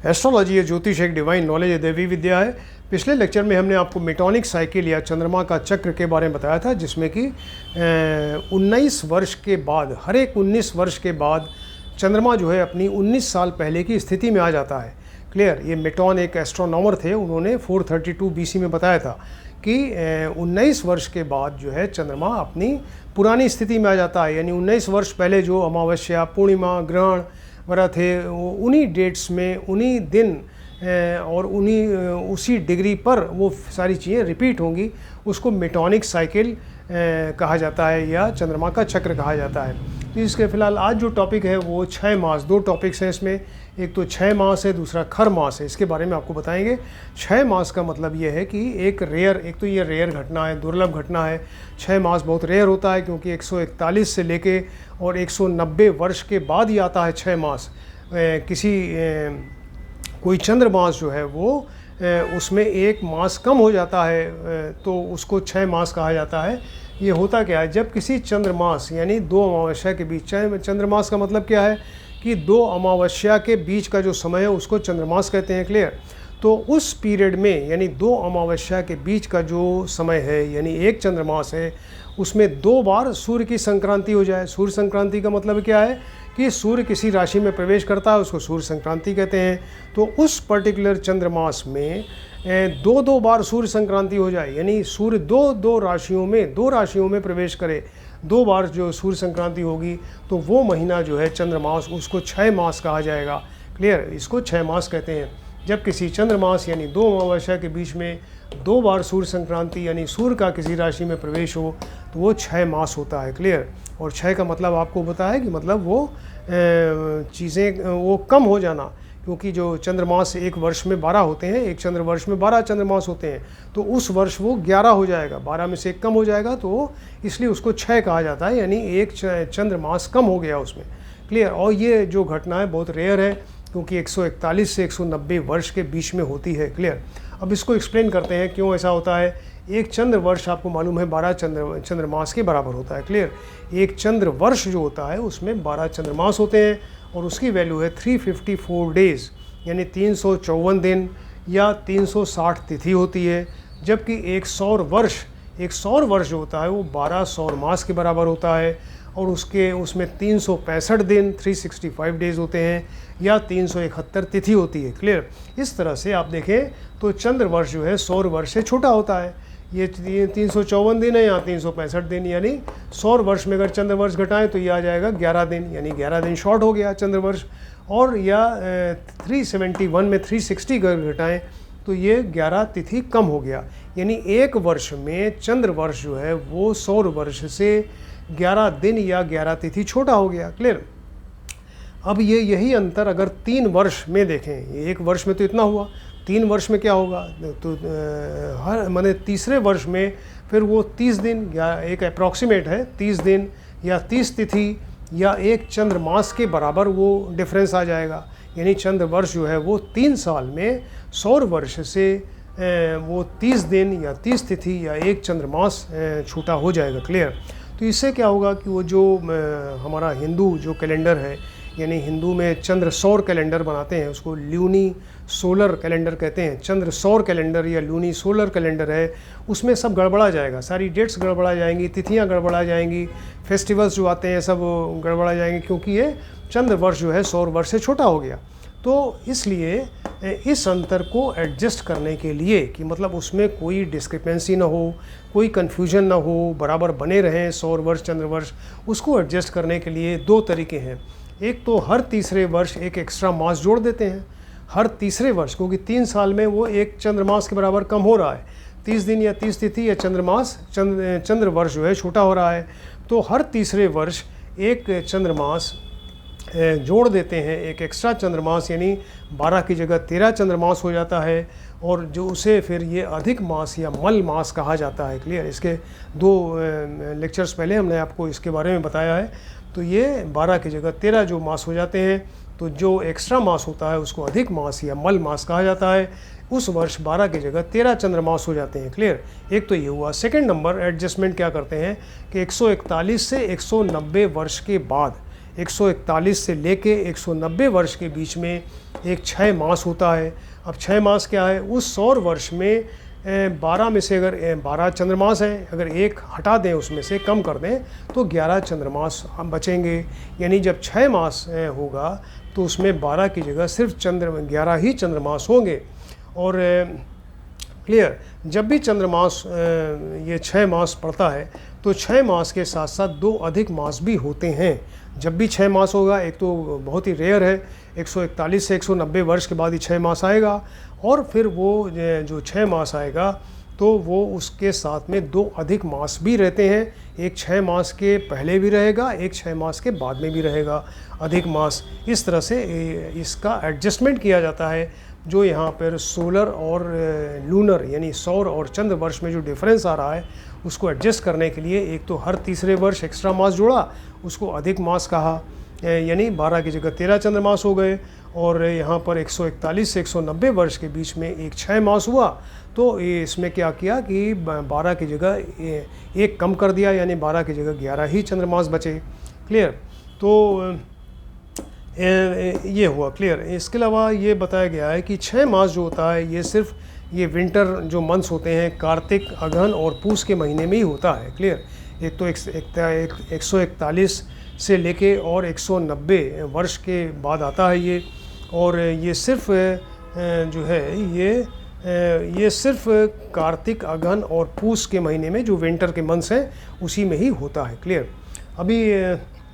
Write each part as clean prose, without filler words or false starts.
Astrology या ज्योतिष एक डिवाइन नॉलेज है, दैवी विद्या है। पिछले लेक्चर में हमने आपको मेटॉनिक साइकिल या चंद्रमा का चक्र के बारे में बताया था, जिसमें कि 19 वर्ष के बाद, हर एक 19 वर्ष के बाद चंद्रमा जो है अपनी 19 साल पहले की स्थिति में आ जाता है। क्लियर। ये मेटॉन एक एस्ट्रोनॉमर थे, उन्होंने 432 BC में बताया था कि 19 वर्ष के बाद जो है चंद्रमा अपनी पुरानी स्थिति में आ जाता है। यानी 19 वर्ष पहले जो अमावस्या, पूर्णिमा, ग्रहण वगैरह थे, उन्हीं डेट्स में, उन्हीं दिन और उसी डिग्री पर वो सारी चीज़ें रिपीट होंगी। उसको मेटॉनिक साइकिल कहा जाता है या चंद्रमा का चक्र कहा जाता है। तो इसके फिलहाल आज जो टॉपिक है वो 6 मास, 2 टॉपिक्स हैं इसमें। एक तो 6 मास है, दूसरा खर मास है। इसके बारे में आपको बताएंगे। 6 मास का मतलब ये है कि एक तो ये रेयर घटना है, दुर्लभ घटना है। 6 मास बहुत रेयर होता है, क्योंकि 141 से लेके और 190 वर्ष के बाद ही आता है 6 मास। कोई चंद्र मास जो है वो उसमें एक मास कम हो जाता है, तो उसको 6 मास कहा जाता है। ये होता क्या है, जब किसी चंद्रमास यानी 2 अमावस्या के बीच, चंद्रमास का मतलब क्या है कि 2 अमावस्या के बीच का जो समय है उसको चंद्रमास कहते हैं। क्लियर। तो उस पीरियड में यानी 2 अमावस्या के बीच का जो समय है, यानी एक चंद्रमास है, उसमें 2 बार सूर्य की संक्रांति हो जाए। सूर्य संक्रांति का मतलब क्या है कि सूर्य किसी राशि में प्रवेश करता है, उसको सूर्य संक्रांति कहते हैं। तो उस पर्टिकुलर चंद्रमास में 2 बार सूर्य संक्रांति हो जाए, यानी सूर्य 2 राशियों में प्रवेश करे, 2 बार जो सूर्य संक्रांति होगी, तो वो महीना जो है चंद्रमास, उसको 6 मास कहा जाएगा। क्लियर। इसको 6 मास कहते हैं। जब किसी चंद्रमास यानी 2 अमावस्या के बीच में 2 बार सूर्य संक्रांति यानी सूर्य का किसी राशि में प्रवेश हो, तो वो 6 मास होता है। क्लियर। और 6 का मतलब आपको पता है कि मतलब वो चीज़ें वो कम हो जाना, क्योंकि जो चंद्रमास एक वर्ष में 12 होते हैं, एक चंद्रवर्ष में 12 चंद्रमास होते हैं, तो उस वर्ष वो 11 हो जाएगा, 12 में से एक कम हो जाएगा, तो इसलिए उसको 6 कहा जाता है, यानी एक चंद्रमास कम हो गया उसमें। क्लियर। और ये जो घटना है बहुत रेयर है, क्योंकि 141 से 190 वर्ष के बीच में होती है। क्लियर। अब इसको एक्सप्लेन करते हैं क्यों ऐसा होता है। एक चंद्र वर्ष आपको मालूम है 12 चंद्रमास के बराबर होता है। क्लियर। एक चंद्र वर्ष जो होता है उसमें 12 चंद्रमास होते हैं, और उसकी वैल्यू है 354 डेज़, यानी 354 दिन या 360 तिथि होती है। जबकि एक सौर वर्ष जो होता है वो 12 सौर मास के बराबर होता है, और उसमें 365 दिन 365 डेज़ होते हैं, या 371 तिथि होती है। क्लियर। इस तरह से आप देखें तो चंद्र वर्ष जो है सौर वर्ष से छोटा होता है। ये 354 दिन है, या 365 दिन, यानी सौर वर्ष में अगर चंद्र वर्ष घटाएं तो ये आ जाएगा 11 दिन, यानी 11 दिन शॉर्ट हो गया चंद्र वर्ष। और या 371 में 360 अगर घटाएं तो ये 11 तिथि कम हो गया, यानी एक वर्ष में चंद्र वर्ष जो है वो सौर वर्ष से 11 दिन या 11 तिथि छोटा हो गया। क्लियर। अब यही अंतर अगर 3 वर्ष में देखें, एक वर्ष में तो इतना हुआ, 3 वर्ष में क्या होगा, तो माने तीसरे वर्ष में फिर वो 30 दिन या एक अप्रॉक्सीमेट है 30 दिन या 30 तिथि या एक चंद्र मास के बराबर वो डिफरेंस आ जाएगा। यानी चंद्र वर्ष जो है वो 3 साल में सौर वर्ष से वो 30 दिन या 30 तिथि या एक चंद्र मास छोटा हो जाएगा। क्लियर। तो इससे क्या होगा कि वो जो हमारा हिंदू जो कैलेंडर है, यानी हिंदू में चंद्र सौर कैलेंडर बनाते हैं, उसको ल्यूनी सोलर कैलेंडर कहते हैं। चंद्र सौर कैलेंडर या ल्यूनी सोलर कैलेंडर है, उसमें सब गड़बड़ा जाएगा, सारी डेट्स गड़बड़ा जाएंगी, तिथियां गड़बड़ा जाएंगी, फेस्टिवल्स जो आते हैं सब गड़बड़ा जाएंगे, क्योंकि ये चंद्र वर्ष जो है सौर वर्ष से छोटा हो गया। तो इसलिए इस अंतर को एडजस्ट करने के लिए कि मतलब उसमें कोई डिस्क्रिपेंसी ना हो, कोई कन्फ्यूजन ना हो, बराबर बने रहें सौर वर्ष चंद्र वर्ष, उसको एडजस्ट करने के लिए 2 तरीके हैं। एक तो हर तीसरे वर्ष एक एक्स्ट्रा मास जोड़ देते हैं, हर तीसरे वर्ष, क्योंकि 3 साल में वो एक चंद्रमास के बराबर कम हो रहा है, 30 दिन या 30 तिथि या चंद्र वर्ष जो है छोटा हो रहा है, तो हर तीसरे वर्ष एक चंद्रमास जोड़ देते हैं, एक एक्स्ट्रा चंद्रमास, यानी 12 की जगह 13 चंद्रमास हो जाता है, और जो उसे फिर ये अधिक मास या मल मास कहा जाता है। क्लियर। इसके 2 लेक्चर्स पहले हमने आपको इसके बारे में बताया है। तो ये 12 की जगह 13 जो मास हो जाते हैं, तो जो एक्स्ट्रा मास होता है उसको अधिक मास या मल मास कहा जाता है। उस वर्ष 12 की जगह 13 चंद्रमास हो जाते हैं। क्लियर। एक तो ये हुआ। सेकंड नंबर एडजस्टमेंट क्या करते हैं कि 141 से 190 वर्ष के बाद 141 से लेके 190 वर्ष के बीच में एक 6 मास होता है। अब 6 मास क्या है, उस सौर वर्ष में 12 में से अगर 12 चंद्रमास हैं, अगर एक हटा दें, उसमें से कम कर दें, तो 11 चंद्रमास बचेंगे। यानी जब 6 मास होगा तो उसमें 12 की जगह सिर्फ 11 ही चंद्रमास होंगे। और क्लियर, जब भी चंद्रमास ये 6 मास पड़ता है तो 6 मास के साथ साथ 2 अधिक मास भी होते हैं। जब भी 6 मास होगा, एक तो बहुत ही रेयर है, 141 से 190 वर्ष के बाद ही 6 मास आएगा, और फिर वो जो 6 मास आएगा तो वो उसके साथ में 2 अधिक मास भी रहते हैं। एक 6 मास के पहले भी रहेगा, एक 6 मास के बाद में भी रहेगा अधिक मास। इस तरह से इसका एडजस्टमेंट किया जाता है। जो यहाँ पर सोलर और लूनर यानी सौर और चंद्र वर्ष में जो डिफरेंस आ रहा है, उसको एडजस्ट करने के लिए एक तो हर तीसरे वर्ष एक्स्ट्रा मास जोड़ा, उसको अधिक मास कहा, यानी 12 की जगह 13 चंद्रमास हो गए। और यहाँ पर 141 से 190 वर्ष के बीच में एक 6 मास हुआ, तो इसमें क्या किया कि 12 की जगह एक कम कर दिया, यानी 12 की जगह 11 ही चंद्रमास बचे। क्लियर, तो ये हुआ क्लियर। इसके अलावा ये बताया गया है कि 6 मास जो होता है ये सिर्फ ये विंटर जो मंथ्स होते हैं कार्तिक, अगहन और पूस के महीने में ही होता है। क्लियर, एक तो 141 से लेके और 190 वर्ष के बाद आता है ये, और ये सिर्फ जो है ये सिर्फ कार्तिक, अगहन और पूस के महीने में जो विंटर के मंथ्स हैं उसी में ही होता है। क्लियर, अभी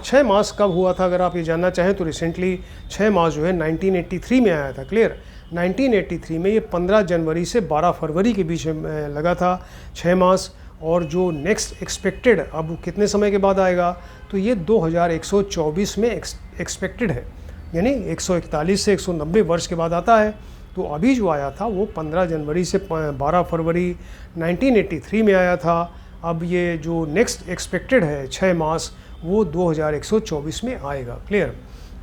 6 मास कब हुआ था अगर आप ये जानना चाहें तो रिसेंटली 6 मास जो है 1983 में आया था। क्लियर, 1983 में ये 15 जनवरी से 12 फरवरी के बीच में लगा था 6 मास। और जो नेक्स्ट एक्सपेक्टेड अब कितने समय के बाद आएगा, तो ये 2124 में एक्सपेक्टेड है, यानी 141 से 190 वर्ष के बाद आता है। तो अभी जो आया था वो 15 जनवरी से 12 फरवरी 1983 में आया था। अब ये जो नेक्स्ट एक्सपेक्टेड है 6 मास, वो 2124 में आएगा। क्लियर,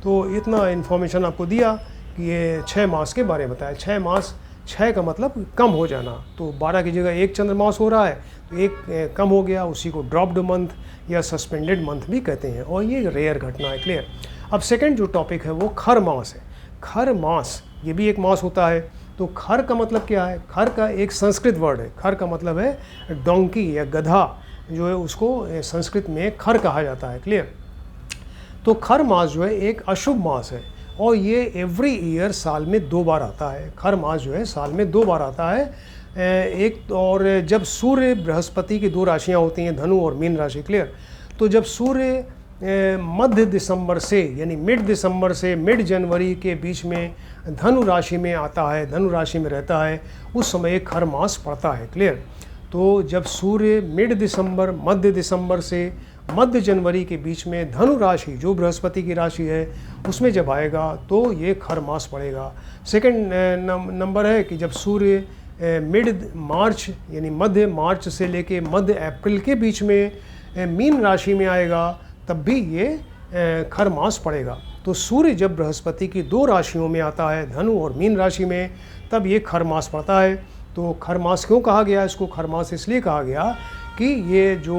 तो इतना इन्फॉर्मेशन आपको दिया कि ये 6 मास के बारे में बताया। 6 मास, 6 का मतलब कम हो जाना, तो 12 की जगह एक चंद्रमास हो रहा है तो एक कम हो गया, उसी को ड्रॉप्ड मंथ या सस्पेंडेड मंथ भी कहते हैं, और ये रेयर घटना है। क्लियर, अब सेकंड जो टॉपिक है वो खर मास है। खर मास, ये भी एक मास होता है। तो खर का मतलब क्या है, खर का एक संस्कृत वर्ड है। खर का मतलब है डोंकी या गधा, जो है उसको संस्कृत में खर कहा जाता है। क्लियर, तो खर मास जो है एक अशुभ मास है, और ये एवरी ईयर साल में 2 बार आता है। खर मास जो है साल में 2 बार आता है। एक और जब सूर्य बृहस्पति की 2 राशियां होती हैं, धनु और मीन राशि। क्लियर, तो जब सूर्य मध्य दिसंबर से यानी मिड दिसंबर से मिड जनवरी के बीच में धनु राशि में आता है, धनु राशि में रहता है, उस समय एक खर मास पड़ता है। क्लियर, तो जब सूर्य मिड दिसंबर, मध्य दिसंबर से मध्य जनवरी के बीच में धनु राशि जो बृहस्पति की राशि है उसमें जब आएगा तो ये खर मास पड़ेगा। सेकंड नंबर है कि जब सूर्य मिड मार्च यानी मध्य मार्च से लेके मध्य अप्रैल के बीच में मीन राशि में आएगा, तब भी ये खर मास पड़ेगा। तो सूर्य जब बृहस्पति की 2 राशियों में आता है, धनु और मीन राशि में, तब ये खर मास पड़ता है। तो खर मास क्यों कहा गया, इसको खर मास इसलिए कहा गया कि ये जो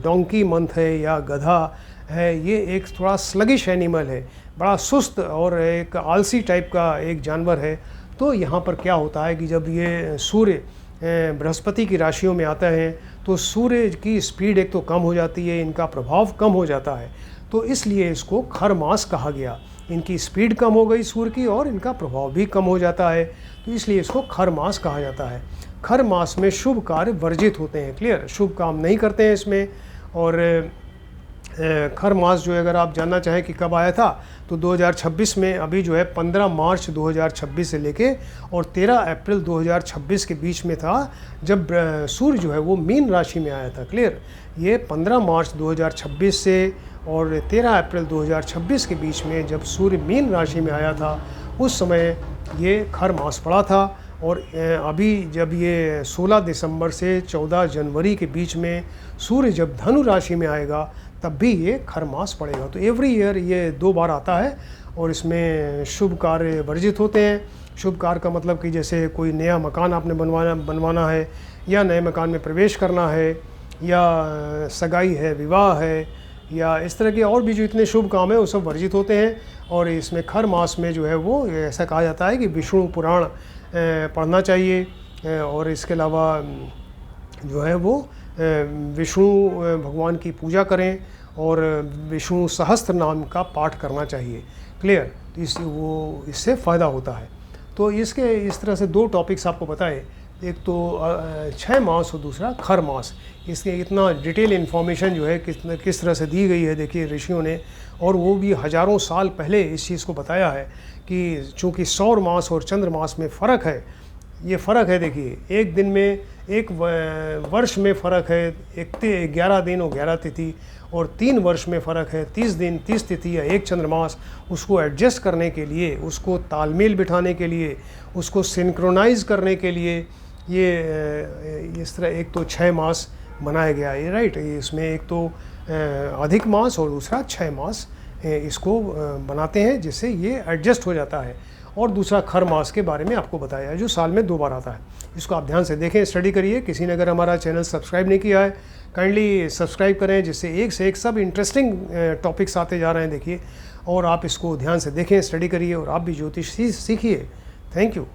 डोंकी मंथ है या गधा है, ये एक थोड़ा स्लगिश एनिमल है, बड़ा सुस्त और एक आलसी टाइप का एक जानवर है। तो यहाँ पर क्या होता है कि जब ये सूर्य बृहस्पति की राशियों में आते हैं तो सूर्य की स्पीड एक तो कम हो जाती है, इनका प्रभाव कम हो जाता है, तो इसलिए इसको खर मास कहा गया। इनकी स्पीड कम हो गई सूर्य की और इनका प्रभाव भी कम हो जाता है, तो इसलिए इसको खर मास कहा जाता है। खर मास में शुभ कार्य वर्जित होते हैं। क्लियर, शुभ काम नहीं करते हैं इसमें। और खर मास जो है अगर आप जानना चाहें कि कब आया था, तो 2026 में अभी जो है 15 मार्च 2026 से लेके और 13 अप्रैल 2026 के बीच में था, जब सूर्य जो है वो मीन राशि में आया था। क्लियर, ये 15 मार्च 2026 से और 13 अप्रैल 2026 के बीच में जब सूर्य मीन राशि में आया था, उस समय ये खर मास पड़ा था। और अभी जब ये 16 दिसंबर से 14 जनवरी के बीच में सूर्य जब धनु राशि में आएगा, तब भी ये खर मास पड़ेगा। तो एवरी ईयर ये 2 बार आता है और इसमें शुभ कार्य वर्जित होते हैं। शुभ कार्य का मतलब कि जैसे कोई नया मकान आपने बनवाना है, या नए मकान में प्रवेश करना है, या सगाई है, विवाह है, या इस तरह के और भी जो इतने शुभ काम हैं वो सब वर्जित होते हैं। और इसमें खर मास में जो है वो ऐसा कहा जाता है कि विष्णु पुराण पढ़ना चाहिए, और इसके अलावा जो है वो विष्णु भगवान की पूजा करें और विष्णु सहस्त्र नाम का पाठ करना चाहिए। क्लियर? तो इससे फ़ायदा होता है। तो इसके इस तरह से 2 टॉपिक्स आपको बताए, एक तो 6 मास और दूसरा खर मास। इसके इतना डिटेल इन्फॉर्मेशन जो है किस तरह से दी गई है देखिए ऋषियों ने, और वो भी हज़ारों साल पहले इस चीज़ को बताया है कि चूँकि सौर मास और चंद्र मास में फ़र्क है, ये फ़र्क है देखिए, एक दिन में एक वर्ष में फ़र्क है, 11 दिन और 11 तिथि, और 3 वर्ष में फ़र्क है 30 दिन 30 तिथि या एक चंद्रमास। उसको एडजस्ट करने के लिए, उसको तालमेल बिठाने के लिए, उसको सिंक्रोनाइज़ करने के लिए ये इस तरह एक तो 6 मास बनाया गया है, राइट। इसमें एक तो अधिक मास और दूसरा 6 मास इसको बनाते हैं, जिससे ये एडजस्ट हो जाता है। और दूसरा खर मास के बारे में आपको बताया है जो साल में 2 बार आता है। इसको आप ध्यान से देखें, स्टडी करिए। किसी ने अगर हमारा चैनल सब्सक्राइब नहीं किया है, काइंडली सब्सक्राइब करें, जिससे एक से एक सब इंटरेस्टिंग टॉपिक्स आते जा रहे हैं देखिए, और आप इसको ध्यान से देखें, स्टडी करिए और आप भी ज्योतिष सीखिए। Thank you.